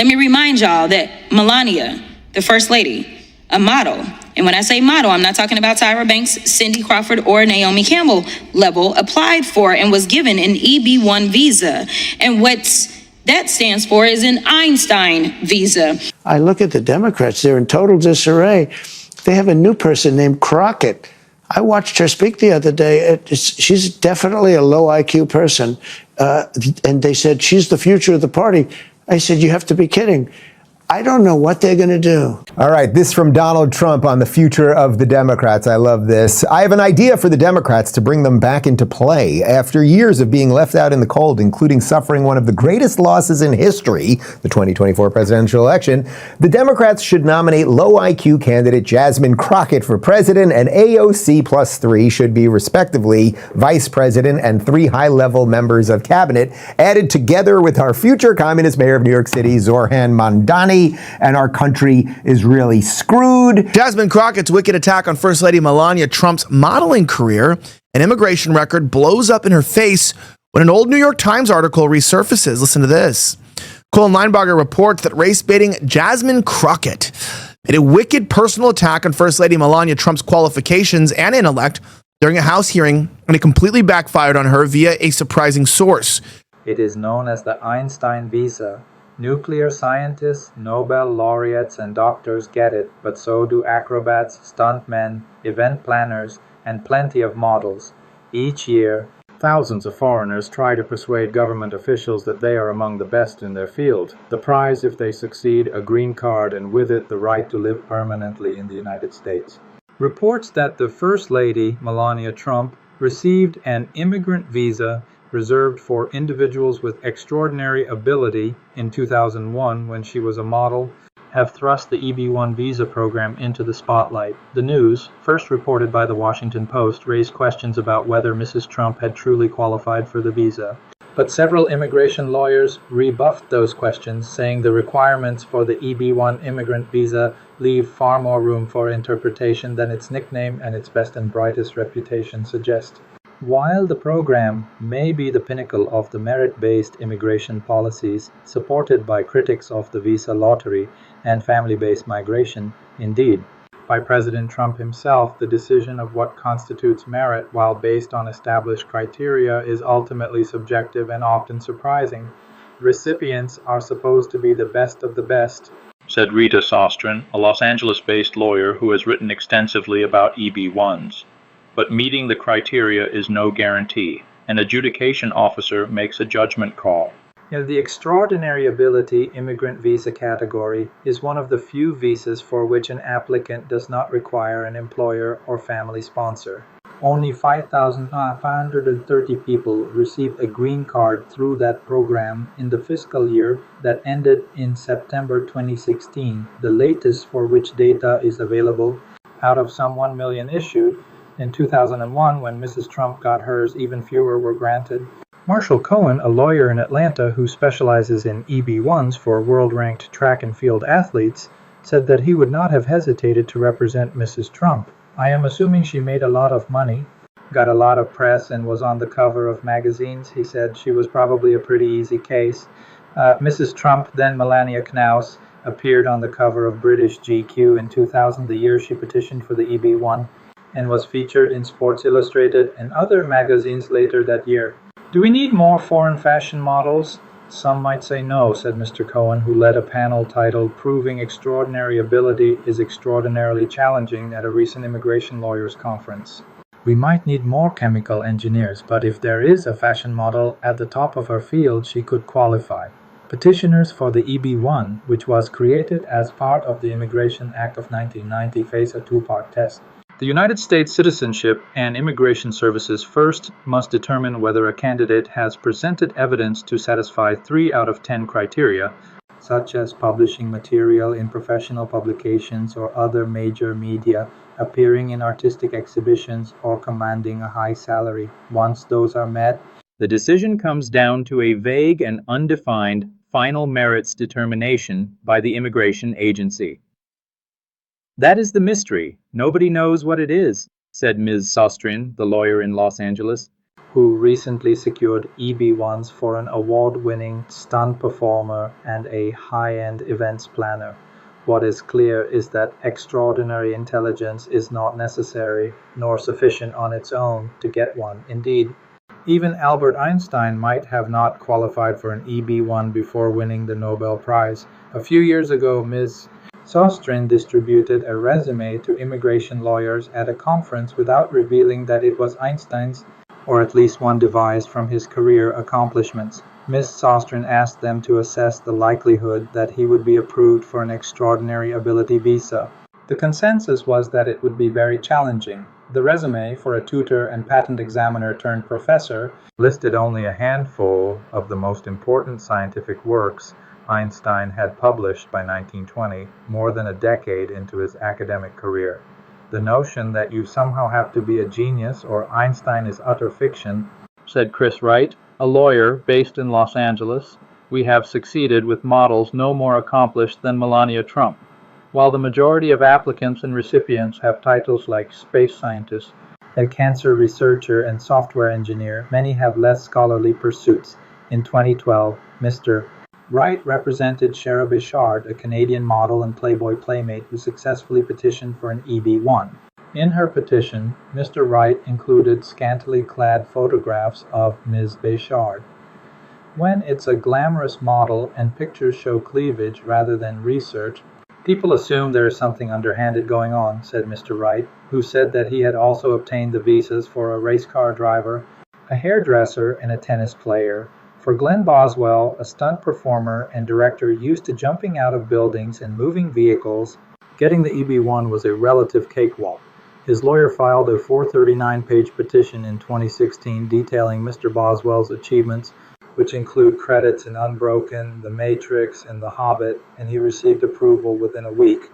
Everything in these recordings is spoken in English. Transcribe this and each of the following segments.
Let me remind y'all that Melania, the First Lady, a model, and when I say model, I'm not talking about Tyra Banks, Cindy Crawford, or Naomi Campbell level, applied for and was given an EB-1 visa. And what that stands for is an Einstein visa. I look at the Democrats, they're in total disarray. They have a new person named Crockett. I watched her speak the other day. She's definitely a low IQ person. And they said, she's the future of the party. I said, you have to be kidding. I don't know what they're going to do. All right, this from Donald Trump on the future of the Democrats. I love this. I have an idea for the Democrats to bring them back into play. After years of being left out in the cold, including suffering one of the greatest losses in history, the 2024 presidential election, the Democrats should nominate low IQ candidate Jasmine Crockett for president, and AOC plus 3 should be respectively vice president and 3 high-level members of cabinet, added together with our future communist mayor of New York City, Zohran Mamdani, and our country is really screwed. Jasmine Crockett's wicked attack on First Lady Melania Trump's modeling career and immigration record blows up in her face when an old New York Times article resurfaces. Listen to this. Colin Linebarger reports that race-baiting Jasmine Crockett made a wicked personal attack on First Lady Melania Trump's qualifications and intellect during a House hearing, and it completely backfired on her via a surprising source. It is known as the Einstein visa. Nuclear scientists, Nobel laureates, and doctors get it, but so do acrobats, stuntmen, event planners, and plenty of models. Each year, thousands of foreigners try to persuade government officials that they are among the best in their field. The prize, if they succeed, a green card, and with it the right to live permanently in the United States. Reports that the First Lady, Melania Trump, received an immigrant visa reserved for individuals with extraordinary ability in 2001 when she was a model, have thrust the EB-1 visa program into the spotlight. The news, first reported by the Washington Post, raised questions about whether Mrs. Trump had truly qualified for the visa. But several immigration lawyers rebuffed those questions, saying the requirements for the EB-1 immigrant visa leave far more room for interpretation than its nickname and its best and brightest reputation suggest. While the program may be the pinnacle of the merit-based immigration policies supported by critics of the visa lottery and family-based migration, indeed, by President Trump himself, the decision of what constitutes merit, while based on established criteria, is ultimately subjective and often surprising. Recipients are supposed to be the best of the best, said Rita Sostrin, a Los Angeles-based lawyer who has written extensively about EB-1s. But meeting the criteria is no guarantee. An adjudication officer makes a judgment call. In the extraordinary ability immigrant visa category is one of the few visas for which an applicant does not require an employer or family sponsor. Only 5,530 people received a green card through that program in the fiscal year that ended in September 2016, the latest for which data is available. Out of some 1 million issued, in 2001, when Mrs. Trump got hers, even fewer were granted. Marshall Cohen, a lawyer in Atlanta who specializes in EB-1s for world-ranked track and field athletes, said that he would not have hesitated to represent Mrs. Trump. I am assuming she made a lot of money, got a lot of press, and was on the cover of magazines. He said she was probably a pretty easy case. Mrs. Trump, then Melania Knaus, appeared on the cover of British GQ in 2000, the year she petitioned for the EB-1, and was featured in Sports Illustrated and other magazines later that year. Do we need more foreign fashion models? Some might say no, said Mr. Cohen, who led a panel titled Proving Extraordinary Ability is Extraordinarily Challenging at a recent immigration lawyers conference. We might need more chemical engineers, but if there is a fashion model at the top of her field, she could qualify. Petitioners for the EB-1, which was created as part of the Immigration Act of 1990, face a two-part test. The United States Citizenship and Immigration Services first must determine whether a candidate has presented evidence to satisfy 3 out of 10 criteria, such as publishing material in professional publications or other major media, appearing in artistic exhibitions, or commanding a high salary. Once those are met, the decision comes down to a vague and undefined final merits determination by the immigration agency. That is the mystery. Nobody knows what it is, said Ms. Sostrin, the lawyer in Los Angeles. who recently secured EB1s for an award-winning stunt performer and a high-end events planner. What is clear is that extraordinary intelligence is not necessary nor sufficient on its own to get one. Indeed, even Albert Einstein might have not qualified for an EB1 before winning the Nobel Prize. A few years ago, Ms. Sostrin distributed a resume to immigration lawyers at a conference without revealing that it was Einstein's, or at least one devised from his career accomplishments. Ms. Sostrin asked them to assess the likelihood that he would be approved for an extraordinary ability visa. The consensus was that it would be very challenging. The resume for a tutor and patent examiner turned professor listed only a handful of the most important scientific works Einstein had published by 1920, more than a decade into his academic career. The notion that you somehow have to be a genius or Einstein is utter fiction, said Chris Wright, a lawyer based in Los Angeles. We have succeeded with models no more accomplished than Melania Trump. While the majority of applicants and recipients have titles like space scientist, a cancer researcher, and software engineer, many have less scholarly pursuits. In 2012, Mr. Wright represented Shara Bichard, a Canadian model and Playboy playmate who successfully petitioned for an EB1. In her petition, Mr. Wright included scantily clad photographs of Ms. Bichard. When it's a glamorous model and pictures show cleavage rather than research, people assume there is something underhanded going on, said Mr. Wright, who said that he had also obtained the visas for a race car driver, a hairdresser, and a tennis player. For Glenn Boswell, a stunt performer and director used to jumping out of buildings and moving vehicles, getting the EB1 was a relative cakewalk. His lawyer filed a 439-page petition in 2016 detailing Mr. Boswell's achievements, which include credits in Unbroken, The Matrix, and The Hobbit, and he received approval within a week.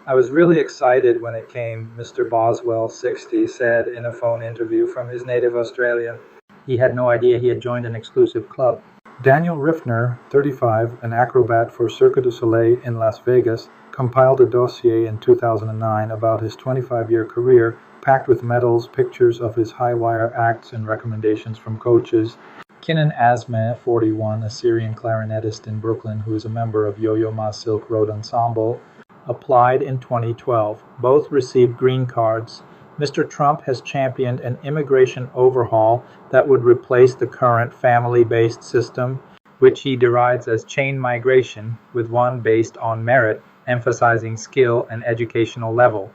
I was really excited when it came, Mr. Boswell, 60, said in a phone interview from his native Australia. He had no idea he had joined an exclusive club. Daniel Riffner, 35, an acrobat for Cirque du Soleil in Las Vegas, compiled a dossier in 2009 about his 25-year career, packed with medals, pictures of his high-wire acts, and recommendations from coaches. Kinan Azmeh, 41, a Syrian clarinetist in Brooklyn who is a member of Yo-Yo Ma Silk Road Ensemble, applied in 2012. Both received green cards. Mr. Trump has championed an immigration overhaul that would replace the current family-based system, which he derides as chain migration, with one based on merit, emphasizing skill and educational level.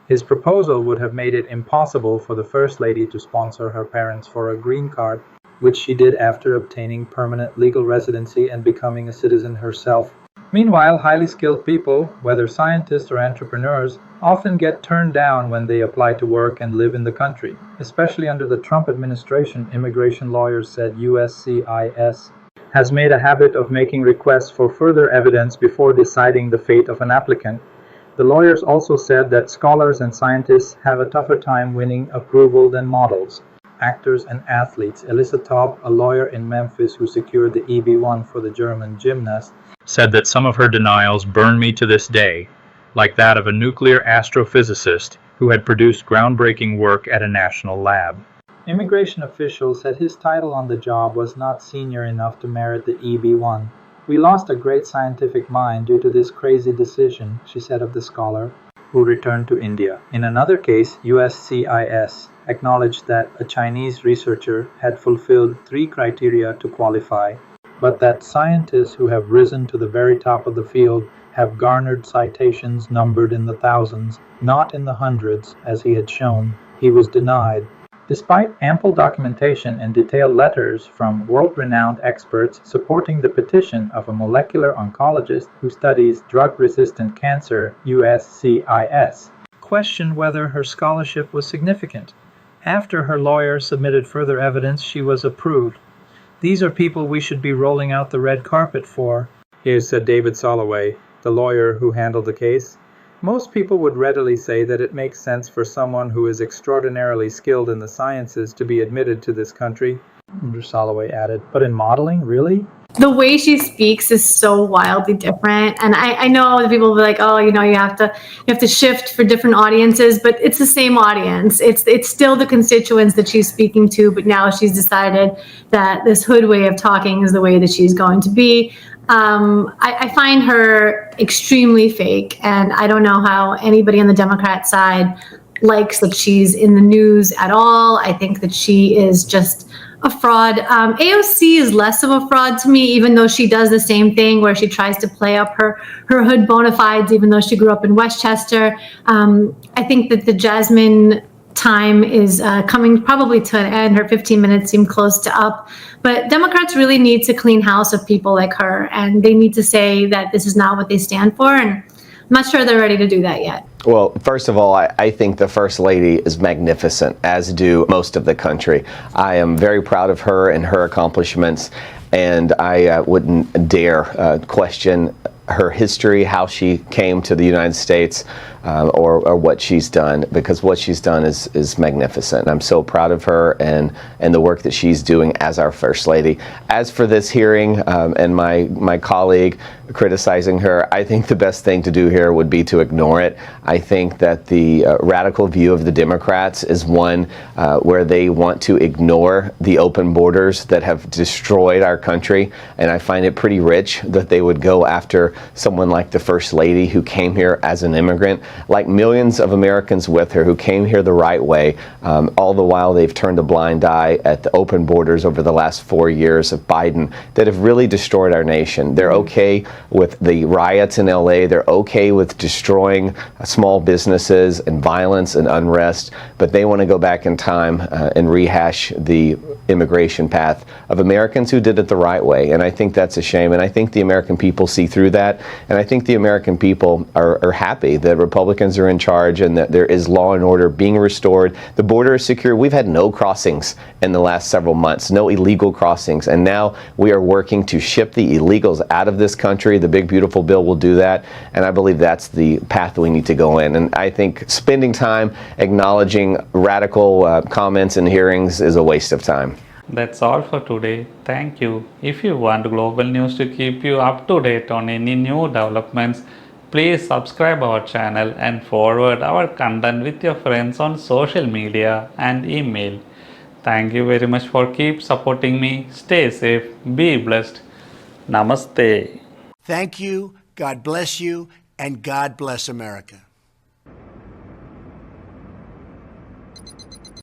His proposal would have made it impossible for the First Lady to sponsor her parents for a green card, which she did after obtaining permanent legal residency and becoming a citizen herself. Meanwhile, highly skilled people, whether scientists or entrepreneurs, often get turned down when they apply to work and live in the country. Especially under the Trump administration, immigration lawyers said USCIS has made a habit of making requests for further evidence before deciding the fate of an applicant. The lawyers also said that scholars and scientists have a tougher time winning approval than models, actors, and athletes. Alyssa Taub, a lawyer in Memphis who secured the EB1 for the German gymnast, said that some of her denials burn me to this day, like that of a nuclear astrophysicist who had produced groundbreaking work at a national lab. Immigration officials said his title on the job was not senior enough to merit the EB1. We lost a great scientific mind due to this crazy decision, she said of the scholar, who returned to India. In another case, USCIS acknowledged that a Chinese researcher had fulfilled 3 criteria to qualify, but that scientists who have risen to the very top of the field have garnered citations numbered in the thousands, not in the hundreds, as he had shown. He was denied. Despite ample documentation and detailed letters from world-renowned experts supporting the petition of a molecular oncologist who studies drug-resistant cancer, USCIS questioned whether her scholarship was significant. After her lawyer submitted further evidence, she was approved. These are people we should be rolling out the red carpet for. Here's David Soloway, the lawyer who handled the case. Most people would readily say that it makes sense for someone who is extraordinarily skilled in the sciences to be admitted to this country, Mr. Soloway added. But in modeling, really? the way she speaks is so wildly different. And I know that people will be like, oh, you have to shift for different audiences, but it's the same audience. It's still the constituents that she's speaking to, but now she's decided that this hood way of talking is the way that she's going to be. I find her extremely fake, and I don't know how anybody on the Democrat side likes that she's in the news at all. I think that she is just a fraud. AOC is less of a fraud to me, even though she does the same thing where she tries to play up her hood bona fides, even though she grew up in Westchester. I think that the Jasmine time is coming probably to an end. Her 15 minutes seem close to up. But Democrats really need to clean house of people like her, and they need to say that this is not what they stand for. And I'm not sure they're ready to do that yet. Well, first of all, I think the First Lady is magnificent, as do most of the country. I am very proud of her and her accomplishments, and I wouldn't dare question her history, how she came to the United States, or what she's done, because what she's done is magnificent. I'm so proud of her and the work that she's doing as our First Lady. As for this hearing and my colleague criticizing her, I think the best thing to do here would be to ignore it. I think that the radical view of the Democrats is one where they want to ignore the open borders that have destroyed our country, and I find it pretty rich that they would go after someone like the First Lady who came here as an immigrant, like millions of Americans with her who came here the right way. All the while they've turned a blind eye at the open borders over the last 4 years of Biden that have really destroyed our nation. They're okay with the riots in LA. They're okay with destroying small businesses and violence and unrest, but they want to go back in time and rehash the immigration path of Americans who did it the right way. And I think that's a shame. And I think the American people see through that. And I think the American people are happy that Republicans are in charge and that there is law and order being restored. The border is secure. We've had no crossings in the last several months, no illegal crossings. And now we are working to ship the illegals out of this country. The big, beautiful bill will do that. And I believe that's the path we need to go in. And I think spending time acknowledging radical comments and hearings is a waste of time. That's all for today. Thank you. If you want global news to keep you up to date on any new developments, please subscribe our channel and forward our content with your friends on social media and email. Thank you very much for keep supporting me. Stay safe, be blessed. Namaste. Thank you, God bless you, and God bless America.